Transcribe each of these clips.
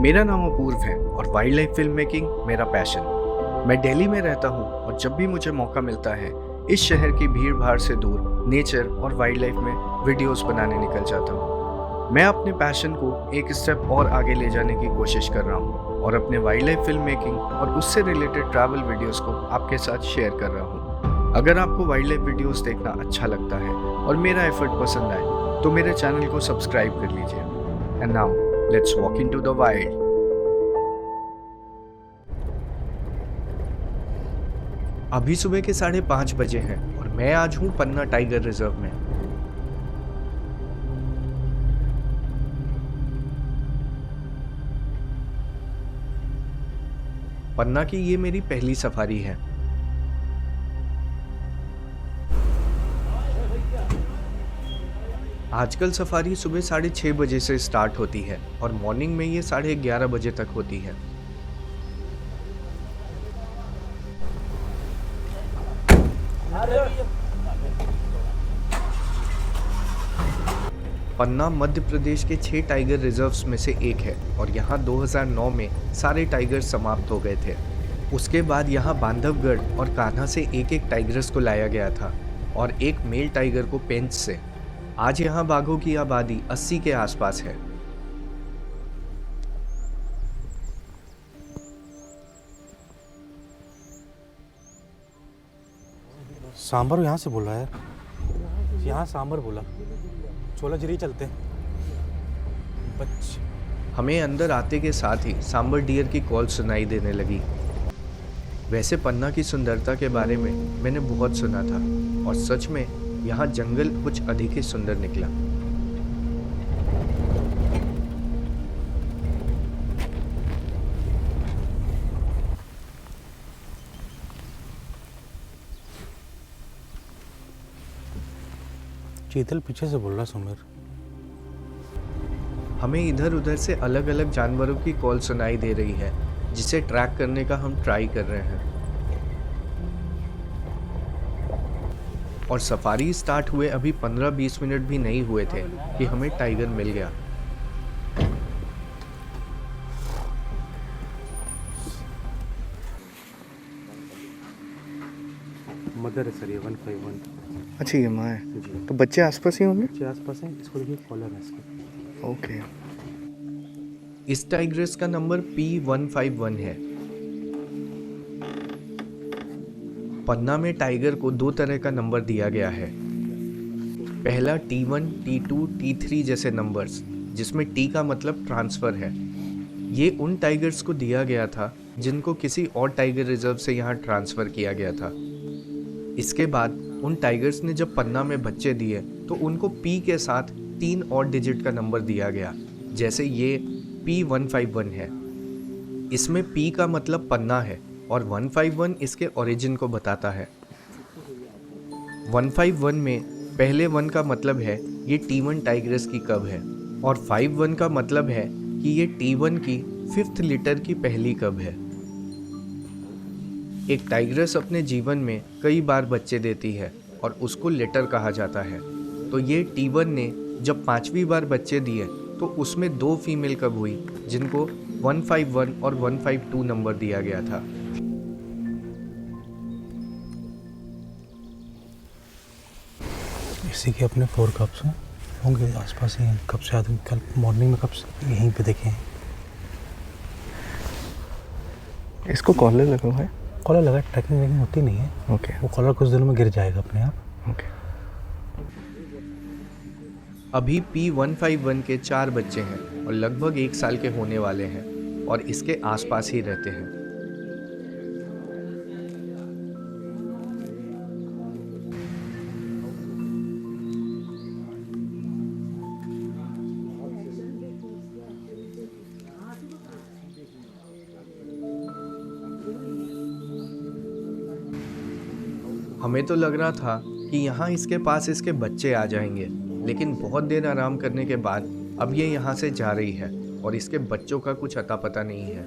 मेरा नाम अपूर्व है और वाइल्ड लाइफ फिल्म मेकिंग मेरा पैशन। मैं दिल्ली में रहता हूँ और जब भी मुझे मौका मिलता है इस शहर की भीड़ भाड़ से दूर नेचर और वाइल्ड लाइफ में वीडियोस बनाने निकल जाता हूँ। मैं अपने पैशन को एक स्टेप और आगे ले जाने की कोशिश कर रहा हूँ और अपने वाइल्ड लाइफ फिल्म मेकिंग और उससे रिलेटेड ट्रैवल वीडियोस को आपके साथ शेयर कर रहा हूँ। अगर आपको वाइल्ड लाइफ वीडियोस देखना अच्छा लगता है और मेरा एफर्ट पसंद आए तो मेरे चैनल को सब्सक्राइब कर लीजिए। And now let's walk into the wild. अभी सुबह के 5:30 बजे हैं और मैं आज हूँ पन्ना टाइगर रिजर्व में। पन्ना की ये मेरी पहली सफारी है। आजकल सफारी सुबह 6:30 बजे से स्टार्ट होती है और मॉर्निंग में ये 11:30 बजे तक होती है। पन्ना मध्य प्रदेश के 6 टाइगर रिजर्व्स में से एक है और यहाँ 2009 में सारे टाइगर समाप्त हो गए थे। उसके बाद यहाँ बांधवगढ़ और कान्हा से एक टाइगर्स को लाया गया था और एक मेल टाइगर को पेंच से। आज यहाँ बाघों की आबादी 80 के आसपास है। सांबर यहाँ से बोला यार, यहाँ सांबर बोला। चोलाजिरी चलते हैं। हमें अंदर आते के साथ ही सांबर डियर की कॉल सुनाई देने लगी। वैसे पन्ना की सुंदरता के बारे में मैंने बहुत सुना था और सच में यहाँ जंगल कुछ अधिक ही सुंदर निकला। चीतल पीछे से बोल रहा सुमेर। हमें इधर उधर से अलग अलग जानवरों की कॉल सुनाई दे रही है जिसे ट्रैक करने का हम ट्राई कर रहे हैं। और सफारी स्टार्ट हुए अभी 15-20 मिनट भी नहीं हुए थे कि हमें टाइगर मिल गया। मदर है सर, ये 151। अच्छा, ये माँ है तो बच्चे आसपास ही होंगे। बच्चे आसपास हैं। इसको देखिए, कॉलर है इसका। ओके। इस टाइग्रेस का नंबर P151 है। पन्ना में टाइगर को 2 तरह का नंबर दिया गया है। पहला T1, T2, T3 जैसे नंबर्स, जिसमें T का मतलब ट्रांसफ़र है। ये उन टाइगर्स को दिया गया था जिनको किसी और टाइगर रिजर्व से यहाँ ट्रांसफ़र किया गया था। इसके बाद उन टाइगर्स ने जब पन्ना में बच्चे दिए तो उनको P के साथ 3 और डिजिट का नंबर दिया गया, जैसे ये P151 है। इसमें P का मतलब पन्ना है और 151 इसके ओरिजिन को बताता है। 151 में पहले 1 का मतलब है ये T1 टाइग्रेस की कब है और 51 का मतलब है कि ये T1 की 5th लिटर की पहली कब है। एक टाइग्रेस अपने जीवन में कई बार बच्चे देती है और उसको लिटर कहा जाता है। तो ये T1 ने जब 5वीं बार बच्चे दिए तो उसमें 2 फीमेल कब हुई जिनको 151 और 152 नंबर दिया गया था। इसी के अपने 4 कप्स हैं, होंगे आसपास ही। कब से आदमी कल मॉर्निंग में कब से यहीं पे देखे हैं। इसको कॉलर लगा हुआ है। कॉलर लगा, ट्रैकिंग वैकिंग होती नहीं है। ओके। वो कॉलर कुछ दिनों में गिर जाएगा अपने आप। ओके। अभी P151 के 4 बच्चे हैं और लगभग 1 साल के होने वाले हैं और इसके आसपास ही रहते हैं। हमें तो लग रहा था कि यहाँ इसके पास इसके बच्चे आ जाएंगे, लेकिन बहुत देर आराम करने के बाद अब ये यहाँ से जा रही है और इसके बच्चों का कुछ अता पता नहीं है।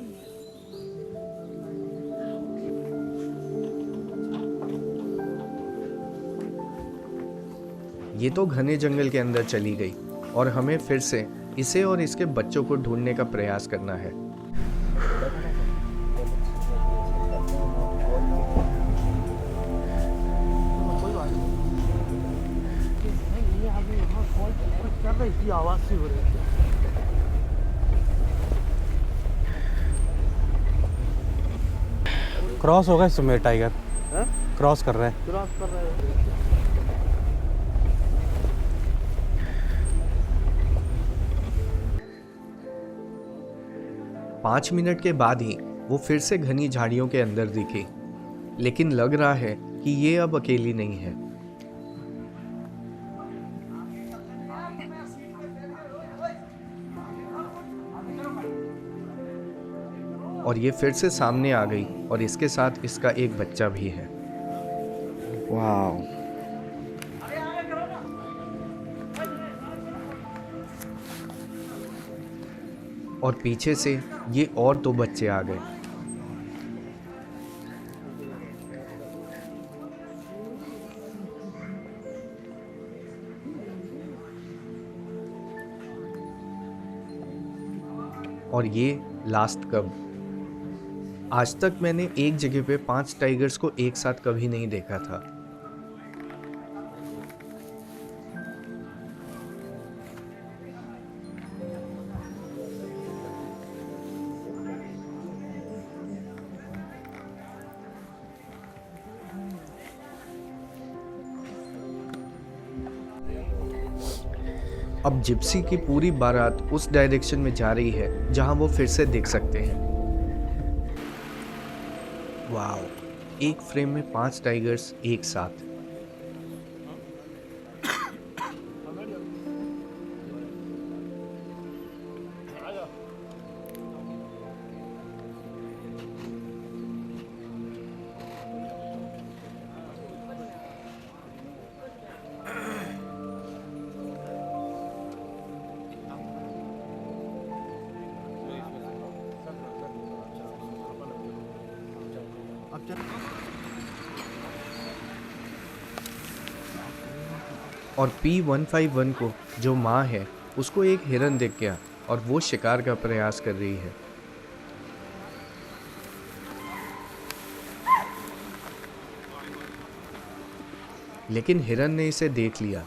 ये तो घने जंगल के अंदर चली गई और हमें फिर से इसे और इसके बच्चों को ढूंढने का प्रयास करना है। क्रॉस होगा इस समय टाइगर क्रॉस कर रहा है। 5 मिनट के बाद ही वो फिर से घनी झाड़ियों के अंदर दिखी, लेकिन लग रहा है कि ये अब अकेली नहीं है। और ये फिर से सामने आ गई और इसके साथ इसका एक बच्चा भी है। वाओ, और पीछे से ये और 2 बच्चे आ गए। और ये लास्ट कब। आज तक मैंने एक जगह पे 5 टाइगर्स को एक साथ कभी नहीं देखा था। अब जिप्सी की पूरी बारात उस डायरेक्शन में जा रही है जहां वो फिर से देख सकते हैं। वाओ, एक फ्रेम में 5 टाइगर्स एक साथ। और P151 को जो माँ है उसको एक हिरन दिख गया और वो शिकार का प्रयास कर रही है। लेकिन हिरन ने इसे देख लिया।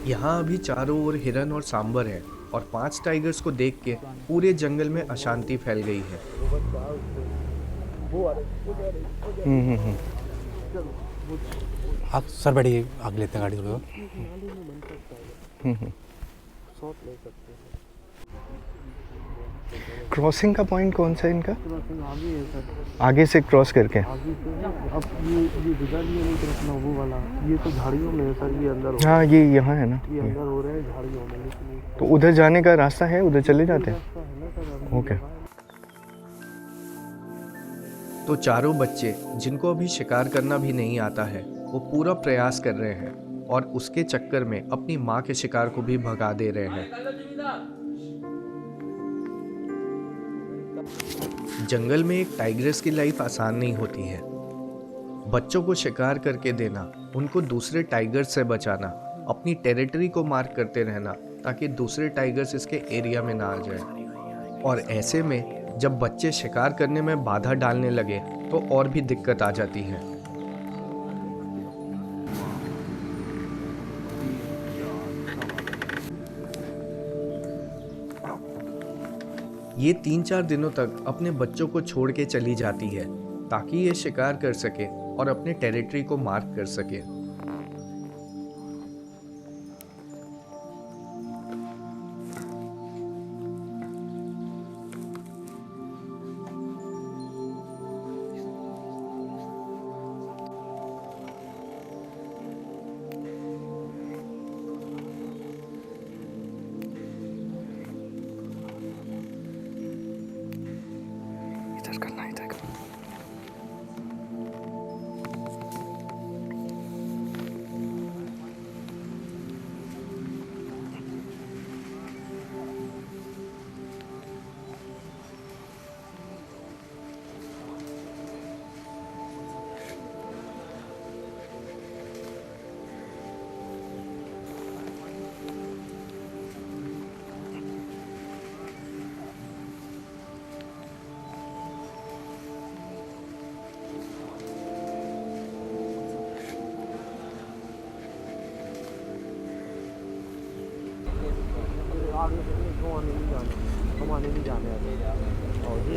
यहाँ अभी चारों ओर हिरन और सांबर है और 5 टाइगर्स को देख के पूरे जंगल में अशांति फैल गई है। सर बैठिए, आग लेते हैं गाड़ी थोड़ी। क्रॉसिंग का पॉइंट कौन सा है इनका? आगे से क्रॉस करके। अब ये गुजर लिए नहीं तो अपना वो वाला, ये तो झाड़ियों में है सर, ये अंदर हाँ, ये यहाँ है ना। ये अंदर हो रहे हैं झाड़ियों में, लेकिन तो उधर जाने का रास्ता है, उधर चले जाते हैं। रास्ता है ना सर। ओके। तो चारों बच्चे जिनको अभी शिकार करना भी नहीं आता है वो पूरा प्रयास कर रहे हैं और उसके चक्कर में अपनी माँ के शिकार को भी भगा दे रहे हैं। जंगल में एक टाइग्रेस की लाइफ आसान नहीं होती है। बच्चों को शिकार करके देना, उनको दूसरे टाइगर्स से बचाना, अपनी टेरिटरी को मार्क करते रहना ताकि दूसरे टाइगर्स इसके एरिया में ना आ जाए। और ऐसे में जब बच्चे शिकार करने में बाधा डालने लगे तो और भी दिक्कत आ जाती है। ये 3-4 दिनों तक अपने बच्चों को छोड़ के चली जाती है ताकि ये शिकार कर सके और अपने टेरिटरी को मार्क कर सके। इधर करना, इधर करना।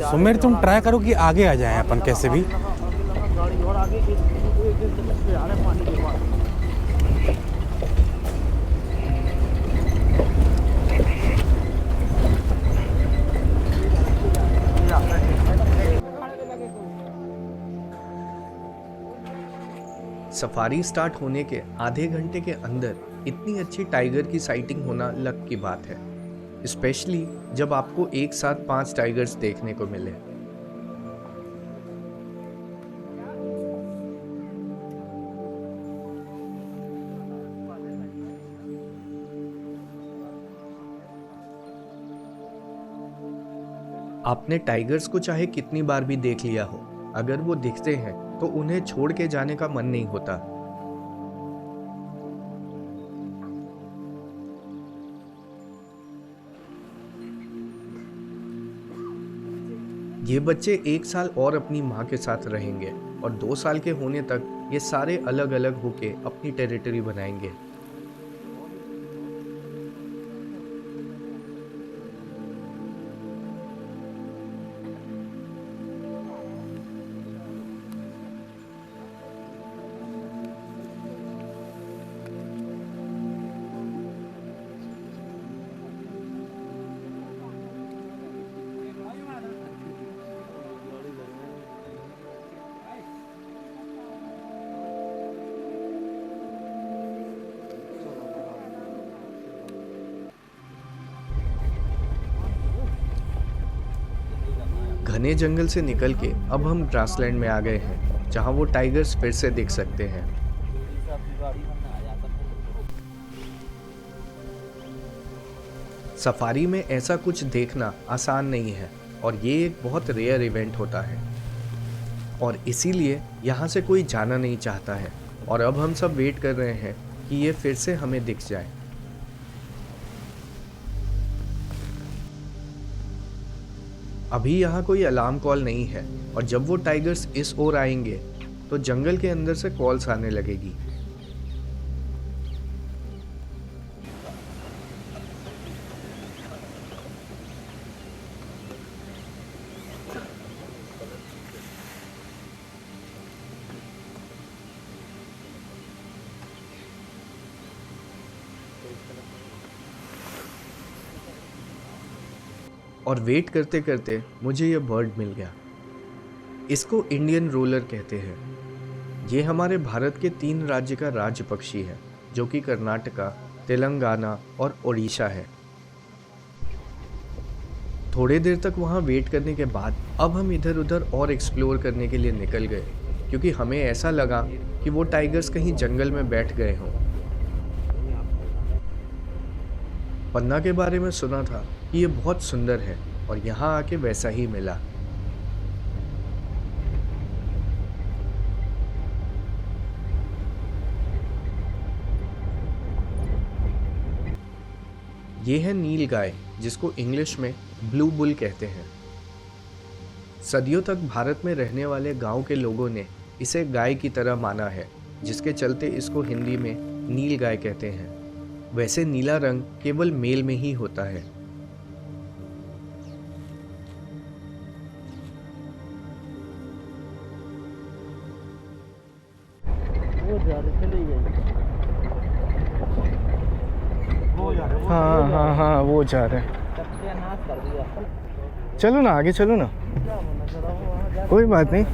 सुमेर तुम ट्राई करो कि आगे आ जाएं अपन कैसे भी। गाड़ी और आगे एक पे आ रहे हैं पानी के बाद। सफारी स्टार्ट होने के आधे घंटे के अंदर इतनी अच्छी टाइगर की साइटिंग होना लक की बात है, स्पेशली जब आपको एक साथ 5 टाइगर्स देखने को मिले। आपने टाइगर्स को चाहे कितनी बार भी देख लिया हो, अगर वो दिखते हैं तो उन्हें छोड़ के जाने का मन नहीं होता। ये बच्चे 1 साल और अपनी माँ के साथ रहेंगे और 2 साल के होने तक ये सारे अलग अलग होके अपनी टेरिटरी बनाएंगे। घने जंगल से निकल के अब हम ग्रासलैंड में आ गए हैं, जहां वो टाइगर्स फिर से दिख सकते हैं। सफारी में ऐसा कुछ देखना आसान नहीं है और ये एक बहुत रेयर इवेंट होता है और इसीलिए यहाँ से कोई जाना नहीं चाहता है और अब हम सब वेट कर रहे हैं कि ये फिर से हमें दिख जाए। अभी यहाँ कोई अलार्म कॉल नहीं है और जब वो टाइगर्स इस ओर आएंगे तो जंगल के अंदर से कॉल्स आने लगेगी। और वेट करते करते मुझे ये बर्ड मिल गया। इसको इंडियन रोलर कहते हैं। ये हमारे भारत के 3 राज्य का राज्य पक्षी है, जो कि कर्नाटका, तेलंगाना और ओडिशा है। थोड़े देर तक वहाँ वेट करने के बाद अब हम इधर उधर और एक्सप्लोर करने के लिए निकल गए, क्योंकि हमें ऐसा लगा कि वो टाइगर्स कहीं जंगल में बैठ गए हों। पन्ना के बारे में सुना था कि ये बहुत सुंदर है और यहाँ आके वैसा ही मिला। ये है नील गाय, जिसको इंग्लिश में ब्लू बुल कहते हैं। सदियों तक भारत में रहने वाले गांव के लोगों ने इसे गाय की तरह माना है, जिसके चलते इसको हिंदी में नील गाय कहते हैं। वैसे नीला रंग केवल मेल में ही होता है। वो जा रहे चले गए। हाँ हाँ हाँ वो जा रहे हैं। सत्यानाश कर दिया। चलो ना आगे चलो ना, कोई बात नहीं,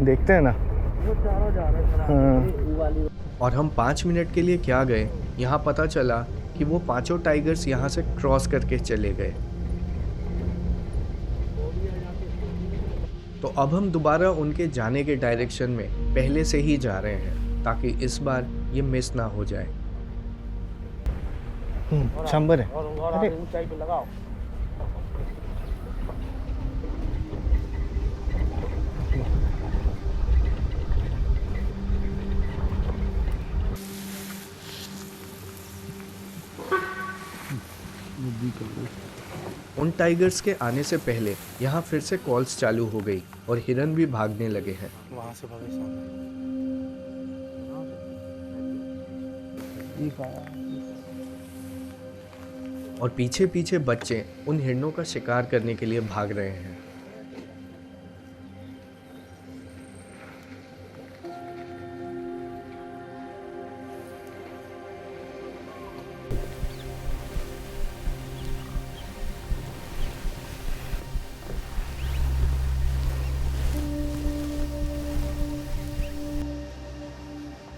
देखते हैं ना। वो चारों जा रहे हैं। हाँ। और हम 5 मिनट के लिए क्या गए, यहाँ पता चला कि वो 5 टाइगर्स यहाँ से क्रॉस करके चले गए। तो अब हम दोबारा उनके जाने के डायरेक्शन में पहले से ही जा रहे हैं, ताकि इस बार ये मिस ना हो जाए। चैम्बर है। और आगे ऊंचाई पे लगाओ। उन टाइगर्स के आने से पहले यहाँ फिर से कॉल्स चालू हो गई और हिरन भी भागने लगे हैं। वहाँ से भागे सामने। और पीछे पीछे बच्चे उन हिरणों का शिकार करने के लिए भाग रहे हैं।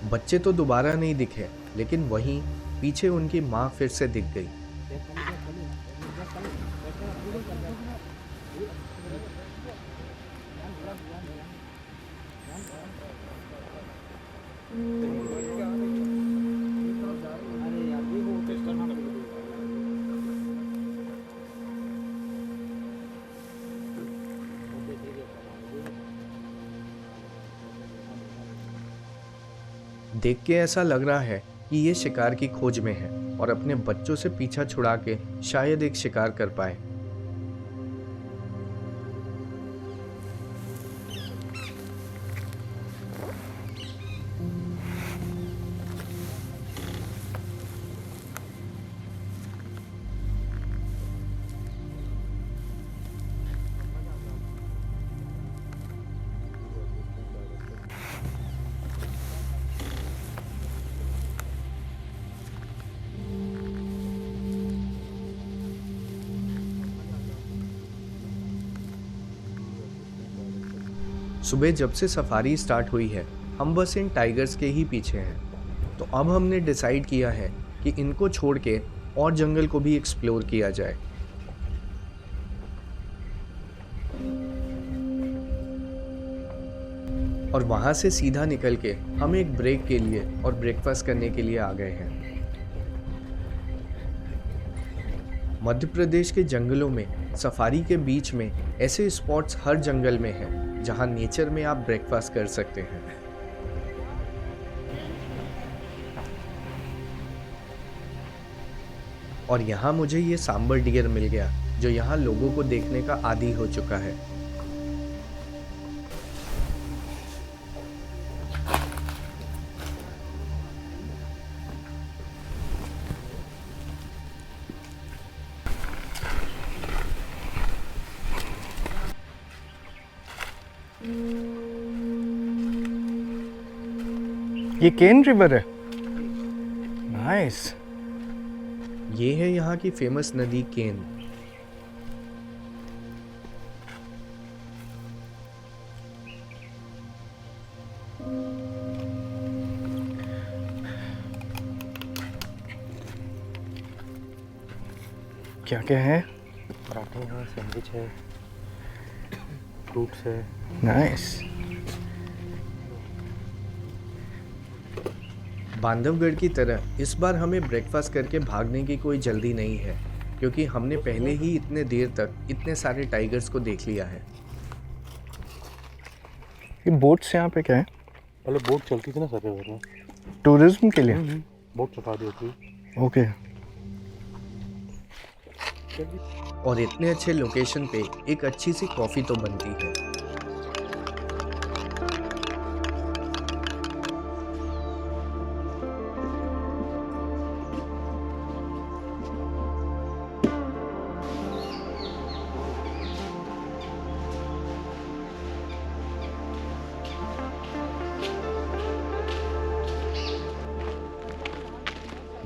बच्चे तो दोबारा नहीं दिखे, लेकिन वहीं पीछे उनकी माँ फिर से दिख गई। देख के ऐसा लग रहा है कि ये शिकार की खोज में है और अपने बच्चों से पीछा छुड़ा के शायद एक शिकार कर पाए। सुबह जब से सफारी स्टार्ट हुई है, हम बस इन टाइगर्स के ही पीछे हैं। तो अब हमने डिसाइड किया है कि इनको छोड़ के और जंगल को भी एक्सप्लोर किया जाए। और वहां से सीधा निकल के हम एक ब्रेक के लिए और ब्रेकफास्ट करने के लिए आ गए हैं। मध्य प्रदेश के जंगलों में सफारी के बीच में ऐसे स्पॉट्स हर जंगल में हैं जहां नेचर में आप ब्रेकफास्ट कर सकते हैं। और यहाँ मुझे ये सांबर डियर मिल गया जो यहाँ लोगों को देखने का आदी हो चुका है। ये केन रिवर है। नाइस। ये है यहाँ की फेमस नदी केन। क्या क्या है? पराठे हैं, सैंडविच है, फ्रूट्स है। नाइस। बांधवगढ़ की तरह इस बार हमें ब्रेकफास्ट करके भागने की कोई जल्दी नहीं है, क्योंकि हमने पहले ही इतने देर तक इतने सारे टाइगर्स को देख लिया है। ये बोट्स यहाँ पे क्या है? पहले बोट चलती थी ना सर रिवर में, टूरिज्म के लिए? बोट चला दी होती। ओके। और इतने अच्छे लोकेशन पे एक अच्छी सी कॉफ़ी तो बनती है।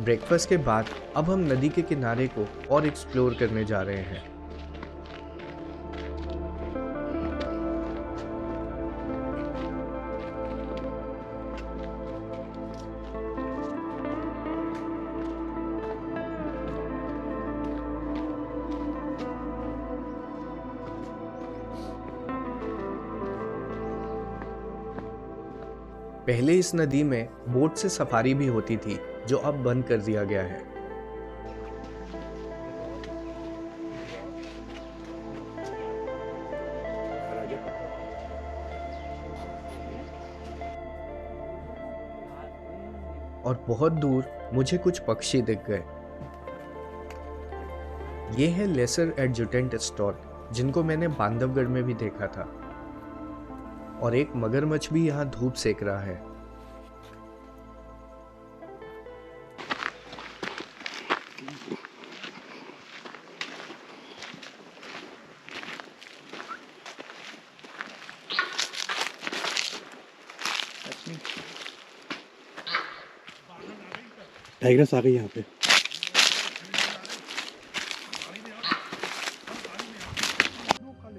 ब्रेकफास्ट के बाद अब हम नदी के किनारे को और एक्सप्लोर करने जा रहे हैं। पहले इस नदी में बोट से सफारी भी होती थी, जो अब बंद कर दिया गया है। और बहुत दूर मुझे कुछ पक्षी दिख गए। ये है लेसर एडजुटेंट स्टॉर्क, जिनको मैंने बांधवगढ़ में भी देखा था। और एक मगरमच्छ भी यहाँ धूप सेक रहा है। टाइगर्स आ गई यहाँ पे।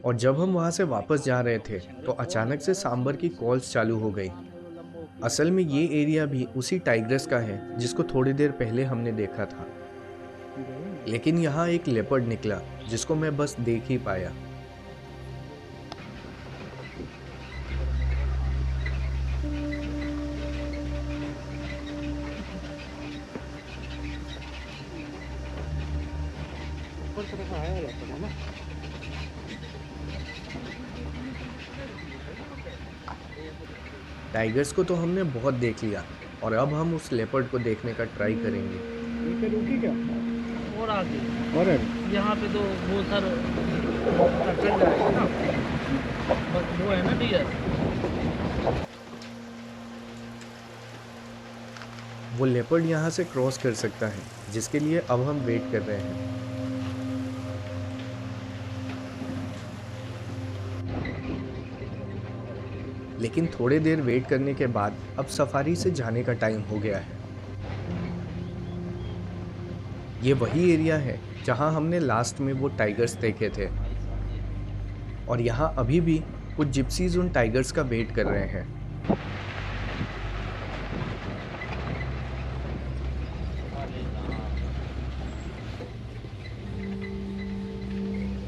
और जब हम वहां से वापस जा रहे थे तो अचानक से सांबर की कॉल्स चालू हो गई। असल में ये एरिया भी उसी टाइग्रस का है जिसको थोड़ी देर पहले हमने देखा था, लेकिन यहाँ एक लेपर्ड निकला जिसको मैं बस देख ही पाया। टाइगर्स को तो हमने बहुत देख लिया और अब हम उस लेपर्ड को देखने का ट्राई करेंगे। और आगे और यहाँ पे तो बहुत सारा टर्टल जाएगा ना, बस वो है ना डियर। वो लेपर्ड यहाँ से क्रॉस कर सकता है, जिसके लिए अब हम वेट कर रहे हैं। लेकिन थोड़ी देर वेट करने के बाद अब सफारी से जाने का टाइम हो गया है। ये वही एरिया है जहां हमने लास्ट में वो टाइगर्स देखे थे और यहाँ अभी भी कुछ जिप्सीज उन टाइगर्स का वेट कर रहे हैं।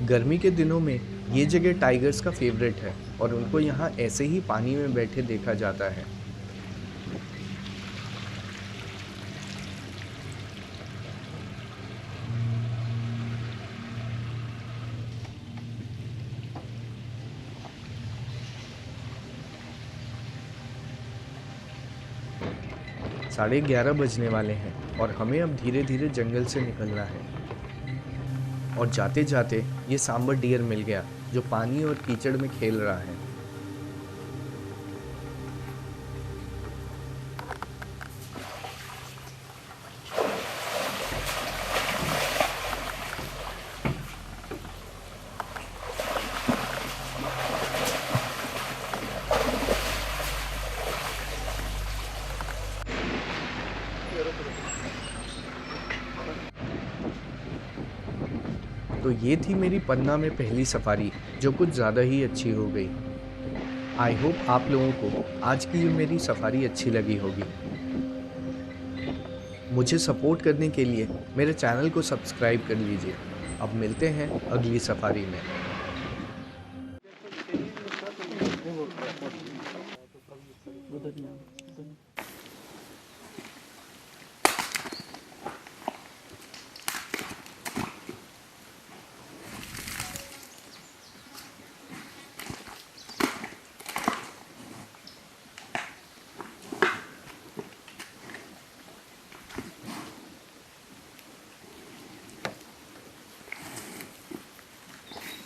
गर्मी के दिनों में ये जगह टाइगर्स का फेवरेट है और उनको यहाँ ऐसे ही पानी में बैठे देखा जाता है। साढ़े 11 बजने वाले हैं और हमें अब धीरे धीरे जंगल से निकलना है। और जाते जाते ये सांबर डियर मिल गया जो पानी और कीचड़ में खेल रहा है। तो ये थी मेरी पन्ना में पहली सफारी, जो कुछ ज़्यादा ही अच्छी हो गई। आई होप आप लोगों को आज की ये मेरी सफारी अच्छी लगी होगी। मुझे सपोर्ट करने के लिए मेरे चैनल को सब्सक्राइब कर लीजिए। अब मिलते हैं अगली सफारी में।